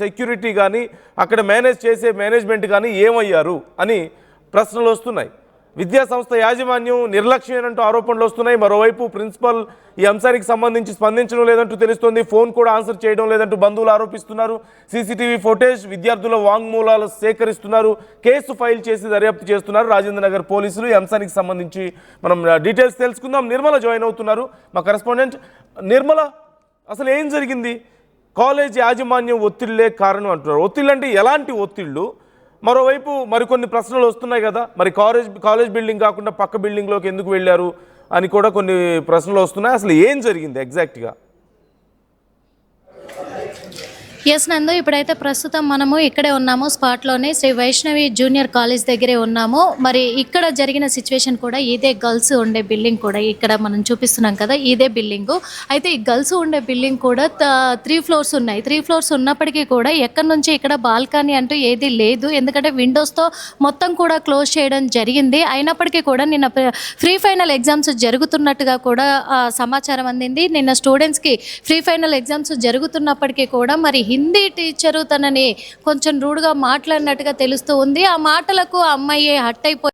Security కానీ అక్కడ manage చేసే మేనేజ్మెంట్ కానీ ఏమయ్యారు అని ప్రశ్నలు వస్తున్నాయి. విద్యా సంస్థ యాజమాన్యం నిర్లక్ష్యమంటూ ఆరోపణలు వస్తున్నాయి. మరోవైపు ప్రిన్సిపల్ ఈ అంశానికి సంబంధించి స్పందించడం లేదంటూ తెలుస్తోంది. ఫోన్ కూడా ఆన్సర్ చేయడం లేదంటూ బంధువులు ఆరోపిస్తున్నారు. సీసీటీవీ ఫుటేజ్, విద్యార్థుల వాంగ్మూలాలు సేకరిస్తున్నారు. కేసు ఫైల్ చేసి దర్యాప్తు చేస్తున్నారు రాజేంద్ర నగర్ పోలీసులు. ఈ అంశానికి సంబంధించి మనం డీటెయిల్స్ తెలుసుకుందాం. నిర్మల జాయిన్ అవుతున్నారు, మా కరెస్పాండెంట్. నిర్మల, అసలు ఏం జరిగింది? కాలేజ్ యాజమాన్యం ఒత్తిళ్లే కారణం అంటున్నారు. ఒత్తిళ్ళు అంటే ఎలాంటి ఒత్తిళ్ళు? మరోవైపు మరికొన్ని ప్రశ్నలు వస్తున్నాయి కదా, మరి కాలేజ్ బిల్డింగ్ కాకుండా పక్క బిల్డింగ్లోకి ఎందుకు వెళ్ళారు అని కూడా కొన్ని ప్రశ్నలు వస్తున్నాయి. అసలు ఏం జరిగింది ఎగ్జాక్ట్గా? ఎస్ నందు, ఇప్పుడైతే ప్రస్తుతం మనము ఇక్కడే ఉన్నాము, స్పాట్లోనే శ్రీ వైష్ణవి జూనియర్ కాలేజ్ దగ్గరే ఉన్నాము. మరి ఇక్కడ జరిగిన సిచ్యువేషన్ కూడా ఇదే, గర్ల్స్ ఉండే బిల్డింగ్ కూడా ఇక్కడ మనం చూపిస్తున్నాం కదా, ఇదే బిల్డింగు. అయితే ఈ గర్ల్స్ ఉండే బిల్డింగ్ కూడా 3 ఫ్లోర్స్ ఉన్నాయి. 3 ఫ్లోర్స్ ఉన్నప్పటికీ కూడా ఎక్కడి నుంచి ఇక్కడ బాల్కనీ అంటూ ఏది లేదు, ఎందుకంటే విండోస్తో మొత్తం కూడా క్లోజ్ చేయడం జరిగింది. అయినప్పటికీ కూడా నిన్న ఫ్రీ ఫైనల్ ఎగ్జామ్స్ జరుగుతున్నట్టుగా కూడా సమాచారం అందింది. నిన్న స్టూడెంట్స్కి ఫ్రీ ఫైనల్ ఎగ్జామ్స్ జరుగుతున్నప్పటికీ కూడా మరి హిందీ టీచరు తనని కొంచెం రూడ్గా మాట్లాడినట్టుగా తెలుస్తూ ఉంది. ఆ మాటలకు అమ్మాయి హట్ అయిపోయి